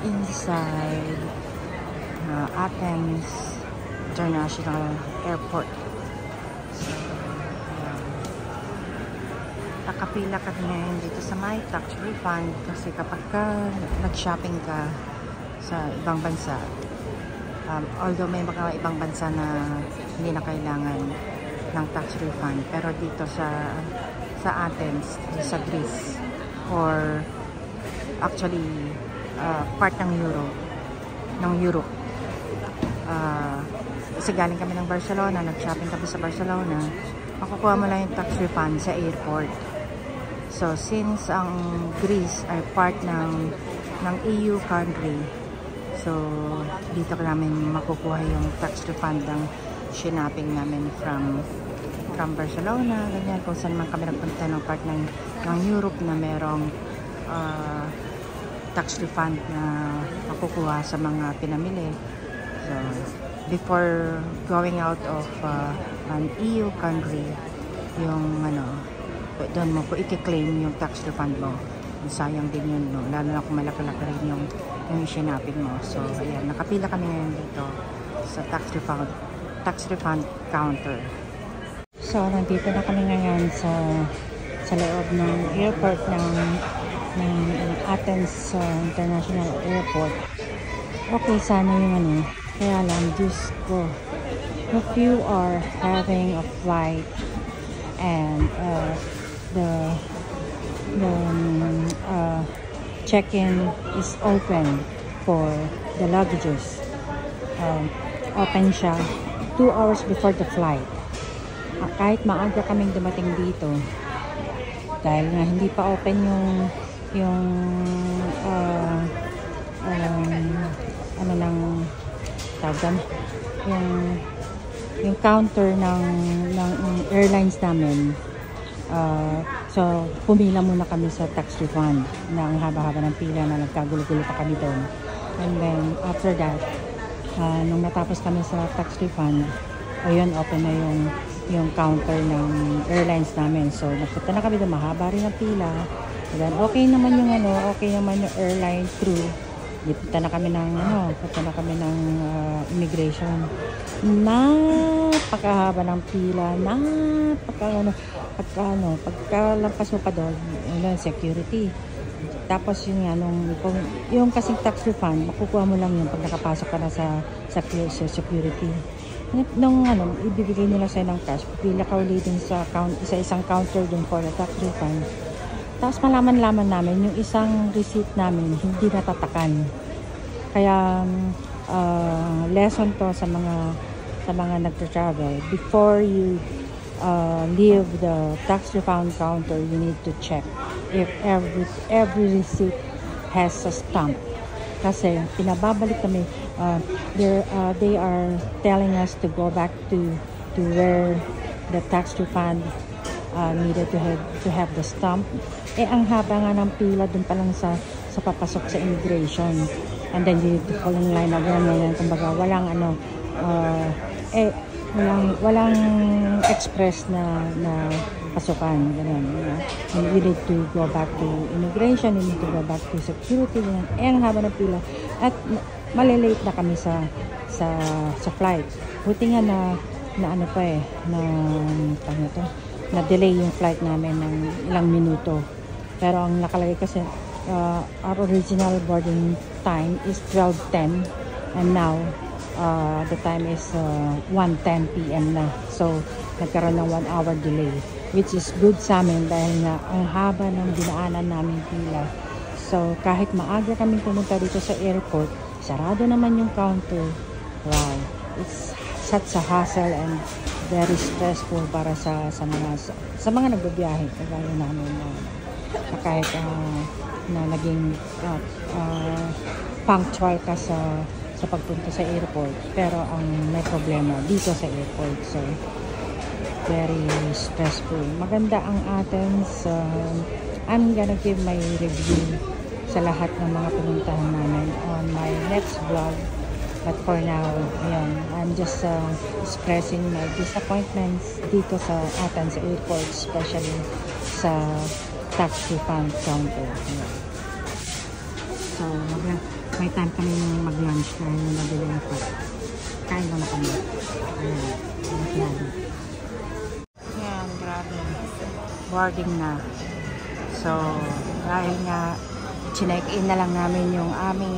inside Athens International Airport. So, nakapila kami ngayon dito sa my tax refund kasi kapag nag-shopping ka sa ibang bansa, although may mga ibang bansa na hindi na kailangan ng tax refund, pero dito sa Athens, sa Greece, or actually part ng Europe, kasi galing kami ng Barcelona, nag-shopping kami sa Barcelona, makukuha mo lang yung tax refund sa airport. So since ang Greece ay part ng EU country, so dito namin makukuha yung tax refund ng shopping namin from Barcelona, ganyan, kung saan man kami nagpunta ng part ng Europe na merong tax refund na makukuha sa mga pinamili. So before going out of an EU country, yung doon mo po i-claim yung tax refund mo. Sayang din yun, no? Lalo na kung malaki-laki rin yung shopping mo. So ayan, nakapila kami ngayon dito sa tax refund counter. So nandito na kami ngayon sa loob ng airport ng Athens International Airport. Okay sana yung kaya lang, Diyos ko, if you are having a flight and the check-in is open for the luggages, open siya 2 hours before the flight. Kahit maaga kaming dumating dito, dahil nga hindi pa open yung counter ng airlines namin, so pumila muna kami sa tax refund na ang haba-haba ng pila na nagkagulo-gulo pa kami doon. And then after that, nung natapos kami sa tax refund, ayun, open na yung counter ng airlines namin. So nagpunta na kami doon, mahaba rin ang pila. Then okay naman yung airline crew. Punta na kami ng immigration. Napakahaba ng pila, pagkalampas mo pa doon, security. Tapos yung kasing tax refund, makukuha mo lang yun pag nakapasok ka na sa security. Nung ibibigay nila sa'yo ng cash, pila ka ulit dun sa isang counter dun for the tax refund. Tapos malaman namin yung isang receipt namin hindi natatakan. Kaya lesson to sa mga nagtra-travel. Before you leave the tax refund counter, you need to check if every receipt has a stamp. Kasi pinababalik kami, they are telling us to go back to where the tax refund needed to have the stamp. Ang haba nga ng pila dun pa lang sa papasok sa immigration. And then you need to fall in line again. Kumbaga, walang express na pasukan. Ganun. And you need to go back to immigration, you need to go back to security. Ang haba ng pila. At malilate na kami sa flight. Buti nga na delay yung flight namin ng ilang minuto. Pero ang nakalagay kasi, our original boarding time is 12:10 and now the time is 1:10 p.m. na. So nagkaroon ng 1 hour delay, which is good sa amin dahil nga ang haba ng dinaanan namin pila. So kahit maaga kami pumunta dito sa airport, sarado naman yung counter. Wow, it's such a hassle and very stressful para sa mga nagbabiyahe kagaya namin na kahit na naging punctual ka sa pagpunta sa airport, pero ang may problema dito sa airport, so very stressful. Maganda ang Athens. I'm gonna give my review sa lahat ng mga pinuntahan namin on my next vlog. But for now, ayan, I'm just expressing my disappointments dito sa Athens Airport, especially sa tax refund counter. Ayan. So, may time kami mag-lunch dahil nabili na pa. Kain ko na kami. Ayan, yan, grabe. Boarding na. So, dahil nga chinek-in na lang namin yung aming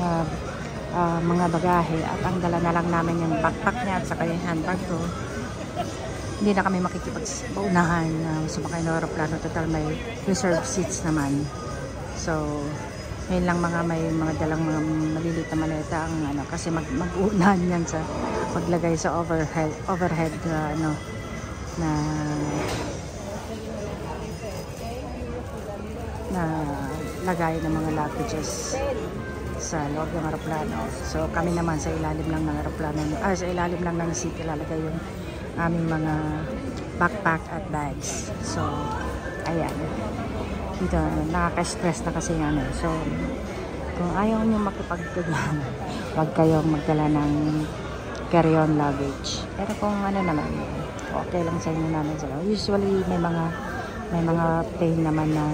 mga bagahe at ang dala na lang namin yung backpack niya at saka yung handbag ko. Hindi na kami makikipag-paunahan sumakay ng aeroplano. Total may reserved seats naman. So, ngayon lang may mga dalang mga maliliit na maleta ang kasi mag-uunahan yan sa paglagay sa overhead na lagay ng mga luggages sa loob ng aeroplano. So kami naman sa ilalim lang ng aeroplano, sa ilalim lang ng seat ilalagay yung aming mga backpack at bags. So ayan, dito nakaka-stress na kasi yan. So kung ayaw nyo makipagtagyan, wag kayong magdala ng carry-on luggage. Pero kung naman, okay lang sa inyo namin sila. Usually may mga plane naman na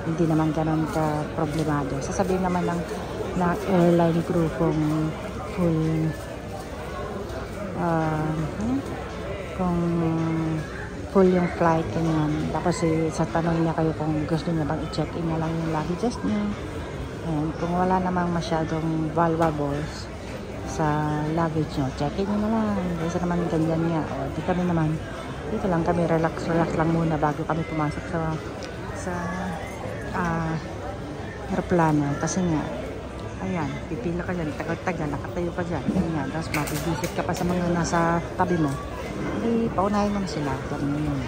hindi naman ganun ka problemado. Sasabihin naman na airline crew kung full yung flight ganyan. Tapos sa tanong niya kayo kung gusto niya bang i-check-in na lang yung luggages niya. And kung wala namang masyadong valuables sa luggage nyo, check-in nyo na lang. Kasi naman ganyan nga. O, dito lang kami, relax lang muna bago kami pumasok sa aeroplano. Kasi nga, ayan, pipila ka dyan, tagal-tagal, nakatayo ka dyan. Ganyan, tapos mabibisit ka pa sa mga nasa tabi mo. Hindi, paunahin mo na sila. Ganun yun.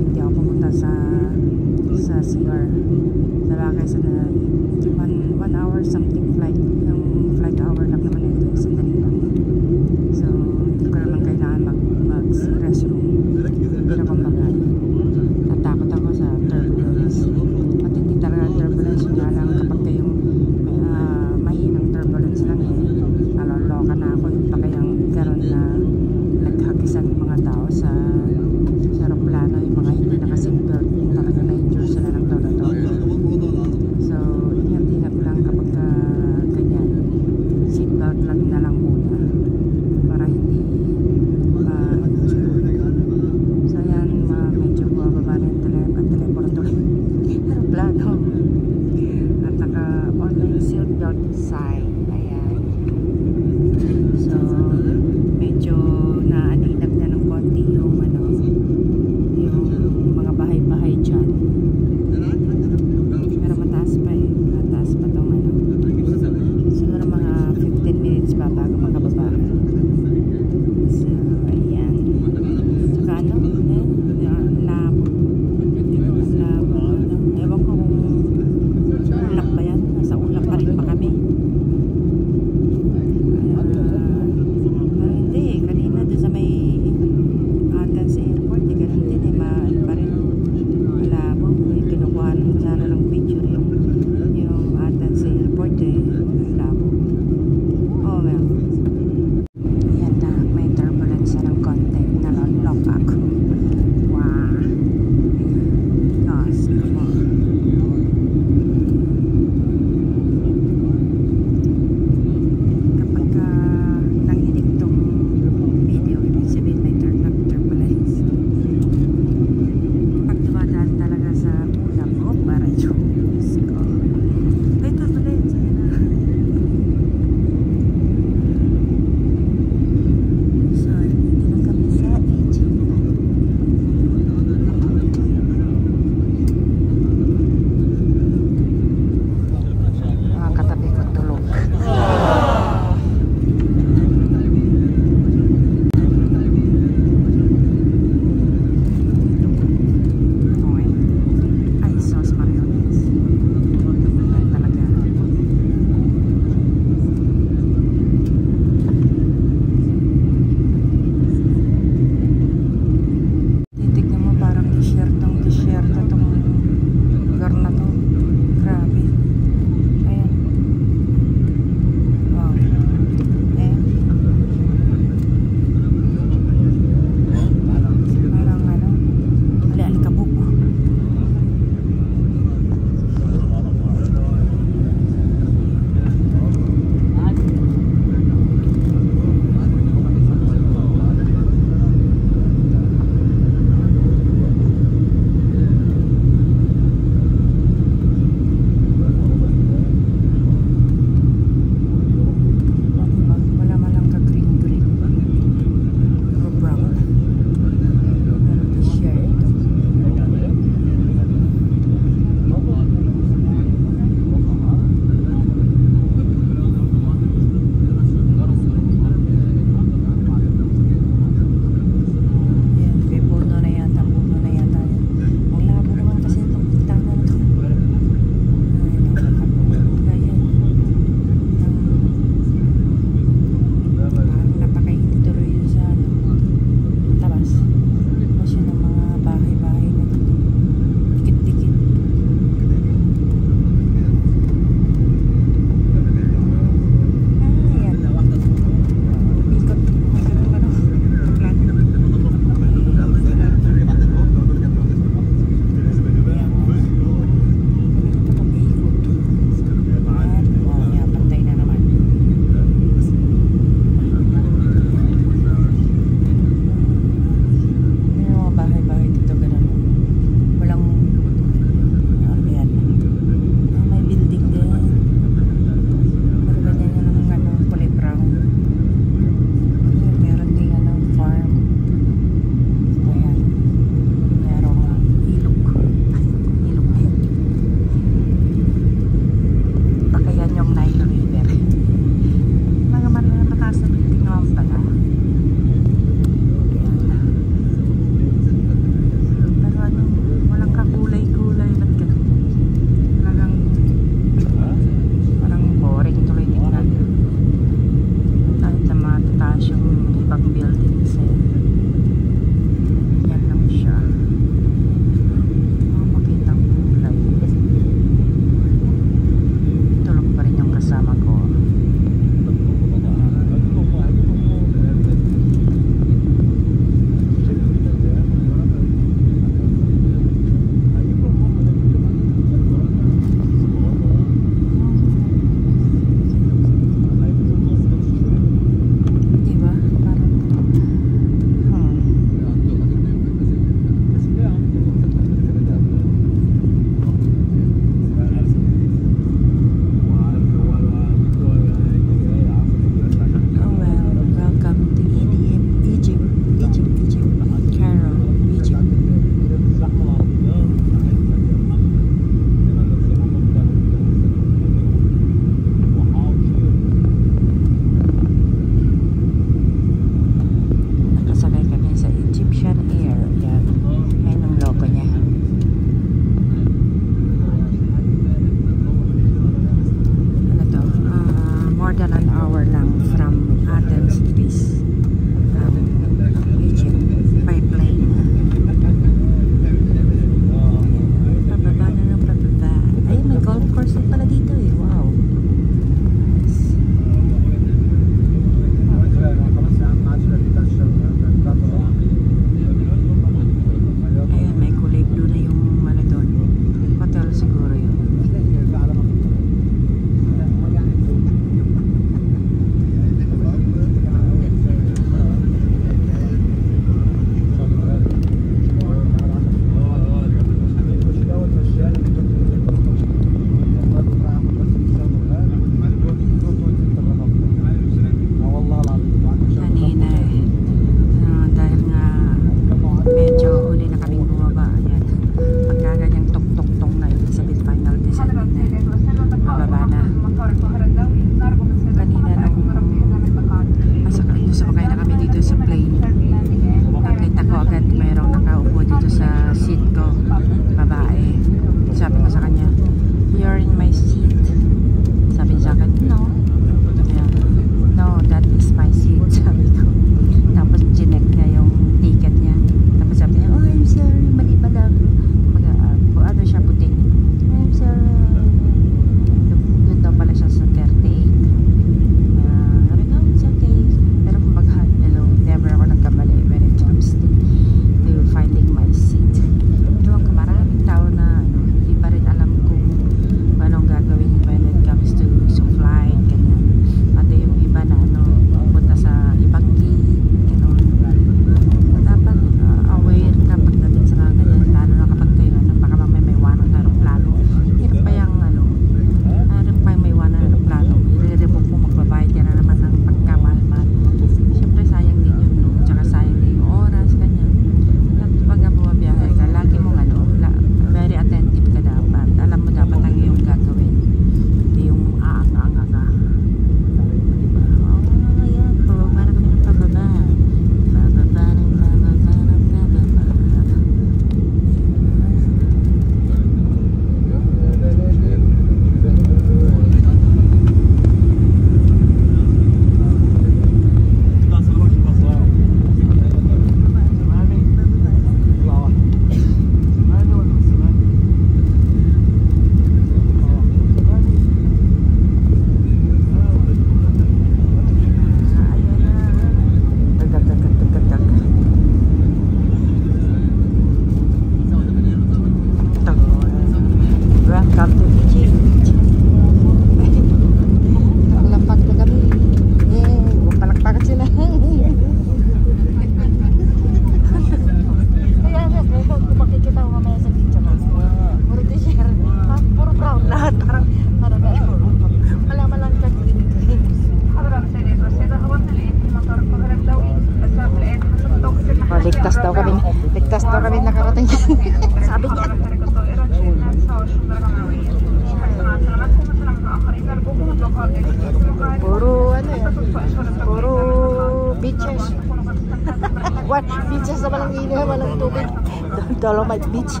Dolomite Beach.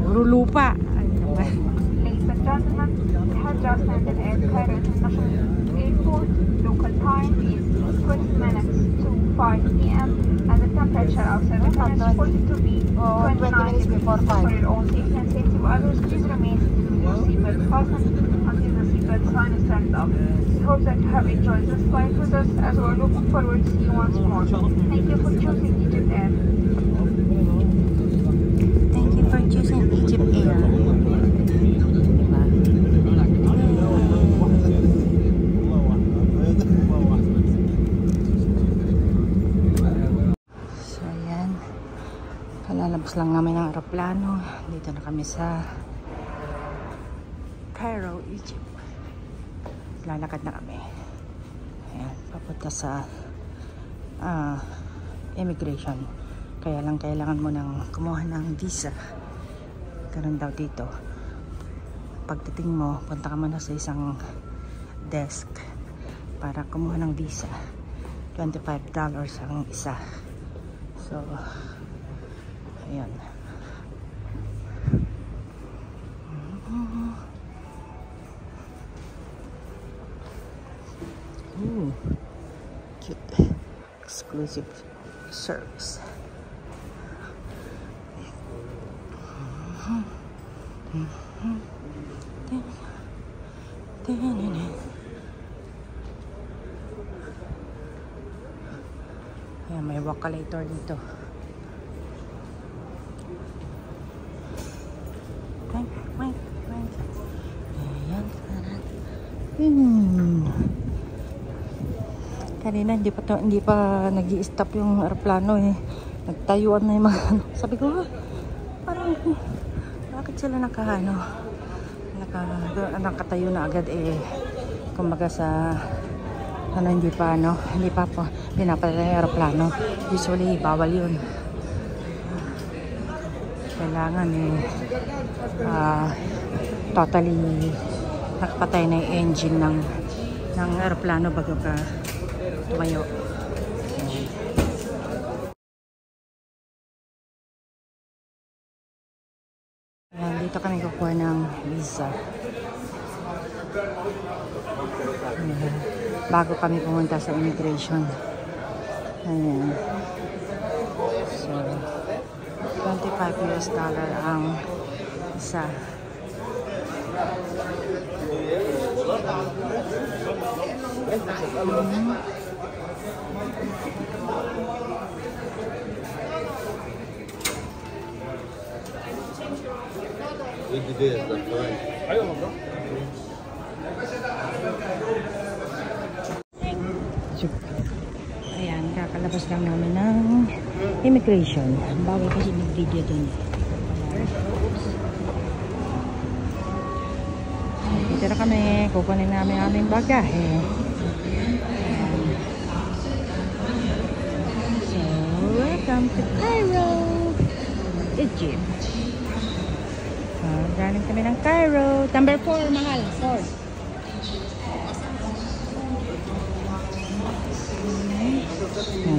Puro lupa. Ladies and gentlemen, we have just landed at Cairo International Airport. Local time is 20 minutes to 5 p.m. and the temperature outside the is 42 degrees. 20 minutes before 5. For your own safety and safety of others, please remain with your seatbelt fastened until the seatbelt sign is turned off. We hope that you have enjoyed this flight with us, as we are looking forward to see you once more. Thank you for choosing Egypt Air. Thank you for choosing Egypt Air. So ayan, kalalabas lang namin ng aeroplano. Dito na kami sa Cairo, Egypt. Lalakad na kami. Ayan, papunta sa immigration. Kaya lang kailangan mo nang kumuha ng visa. Ganun daw dito. Pagdating mo, punta ka muna sa isang desk para kumuha ng visa. $25 ang isa. So, ayan. Ooh, cute. Exclusive service. Ayan, may walkalator dito. Ayan. Kanina hindi pa nag-i-stop yung aeroplano eh. Nagtayuan na yung mga ano. Sabi ko, parang bakit sila nakatayo na agad eh. Kumbaga sa hindi pa po pinapatay yung aeroplano. Usually bawal yun. Kailangan totally nakapatay na yung engine ng aeroplano bago ka tumayo. Ayan, dito kami kukuha ng visa. Ayan, bago kami pumunta sa immigration. Ayan. So, $25 ang isa. Ayan, kakalabas lang namin ng immigration. Bawal kasi nag-video dun. Dito na kami, kukunin namin aming bagahe. So, welcome to Cairo, Egypt. Galing kami ng Cairo. Number 4, mahal. 4.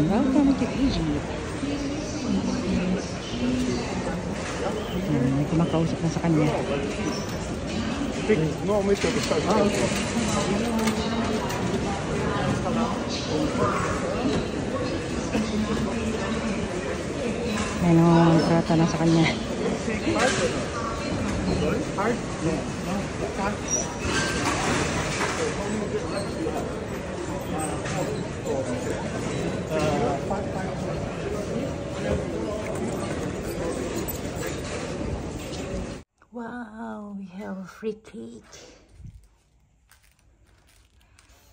Welcome to Egypt. May kumakausap na sa kanya. No, may ito. May nangangatrata na sa kanya. Hard? Wow, we have a free cake.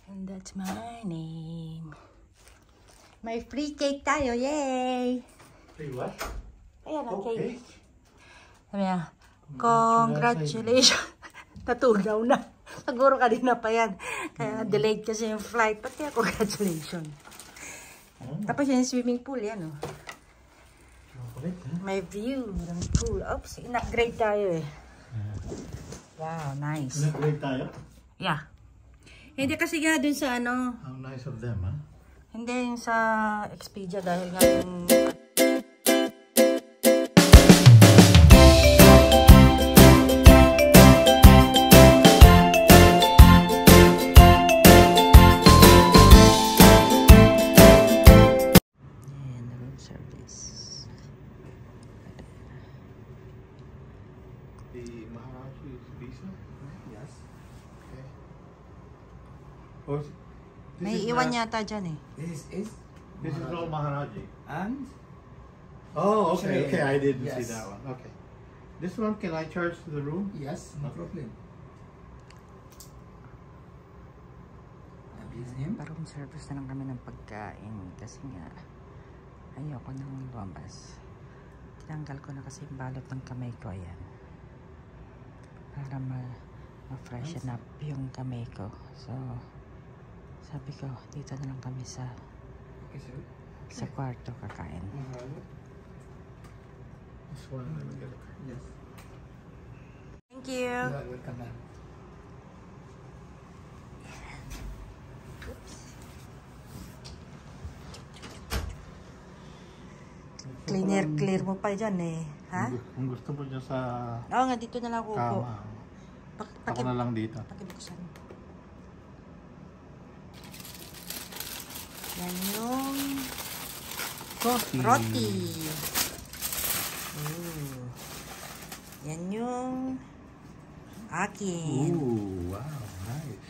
And that's my name. May free cake tayo, yay! Free what? Ayan ang cake. Cake? Sabi niya, congratulations. Natugaw na. Siguro kanina pa yan. Kaya delayed kasi yung flight. Ba't kaya congratulations? Tapos yung swimming pool, yan oh. May view ng pool. Oops, in-upgrade tayo eh. Wow, nice. In-upgrade tayo? Yeah. Hindi kasi nga dun sa ano. How nice of them, huh? Hindi yung sa Expedia dahil nga yung... The Maharaji's visa? Yes. Okay. Oh, May iwan yata dyan eh. This is all Maharaji. And Oh, okay, Sure. okay. I didn't see Yes. that one. Okay. This one, can I charge to the room? yes, no problem. Please name. Parang service na lang kami ng pagkain kasi nga ayoko nang lumabas. Tinanggal ko na kasi yung balot ng kamay ko. Ayan. Para ma-freshen up yung kamay ko. So, sabi ko, dito na lang kami sa Okay, sir. kwarto kakain. This one, let me get a card. Yes. Thank you! You are welcome, ma'am. Clear mo pa dyan eh. Ha? Kung gusto mo dyan sa Oo nga, dito na lang ako upo. kama, ako na lang dito. Pakibuksan. Yan yung Coffee. roti. Ooh. Yan yung akin. Ooh, wow, nice.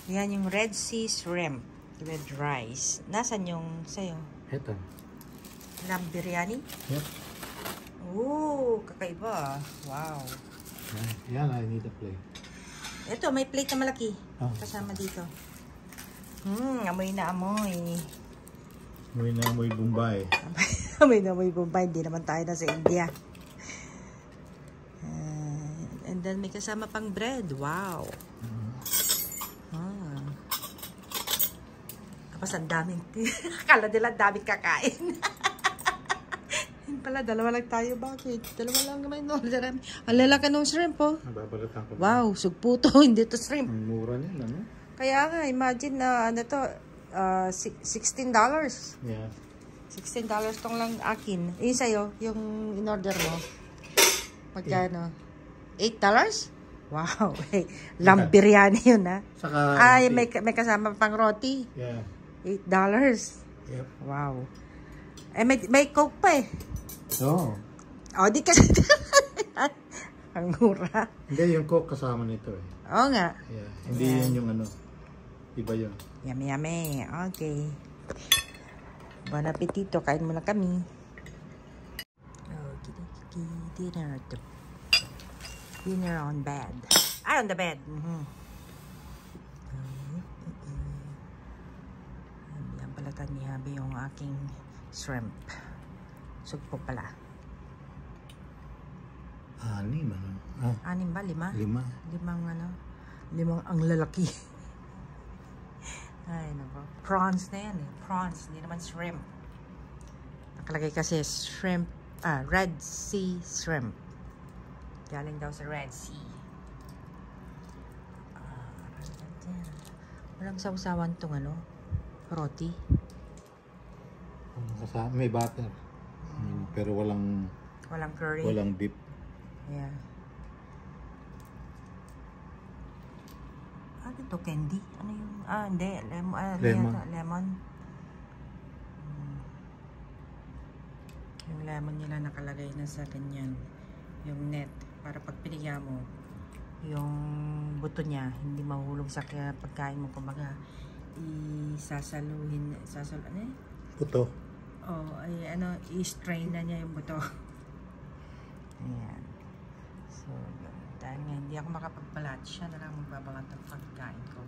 Yan yung Red Sea Shrimp with rice. Nasaan yung sa'yo? Ito. Lamb biryani? Yep. Ooh, kakaiba. Wow. Yan, I need a plate. Ito, may plate na malaki. Oh. Kasama dito. Amoy na amoy. May na amoy Bombay. Amoy na amoy Bombay. Hindi naman tayo na sa India. And then may kasama pang bread. Wow. Tapos ang daming akala nila ang daming kakain. Yun pala, dalawa lang tayo. Bakit? Dalawa lang naman yung order. Ang lalaki ng shrimp, oh. Nababalatan ko. Wow, sugpo to. Hindi to shrimp. Ang mura niyan, ano? Kaya nga, imagine na ano to, $16. Yeah. $16 tong lang akin. Yung sa'yo, yung in-order mo. Magkano? $8? Wow. Hey, lamb biryani yun, ha? Saka, Ay, may kasama pang roti. yeah. $8. Yep. Wow. Eh, may coke pa eh. Oh. O, di kasi. Ang mura. Hindi, yung Coke kasama nito eh. Oo nga. Yeah. Hindi yun yung ano. Iba yun. Yummy, yummy. Okay. Bon appetito. Kain muna kami. Okay, dinner. Dinner on bed. On the bed. Yan pala ni Habi yung aking shrimp. Sugpo pala. 6, ano? 6 ba? 5? 5. 5 ang lalaki. Ay, nako. Prawns na yan eh. Prawns, hindi naman shrimp. Nakalagay kasi shrimp, Red Sea Shrimp. Galing daw sa Red Sea. Walang sausawan tong ano, roti. Kasama, may butter. Pero walang Walang curry. walang beef. Yeah. Ano ito? Candy? Ano yung... hindi. Lemon. Lemon. Yung lemon nila nakalagay na sa ganyan. Yung net. Para pag pinigyan mo, yung buto niya, hindi mahulog sa pagkain mo. Kumbaga, isasaluhin. Ano eh? Puto. Oh, ay ano, i-strain na niya yung buto. Ayan. So, dahil nga hindi ako makapagbalat, siya na lang magbabalat ng pagkain ko.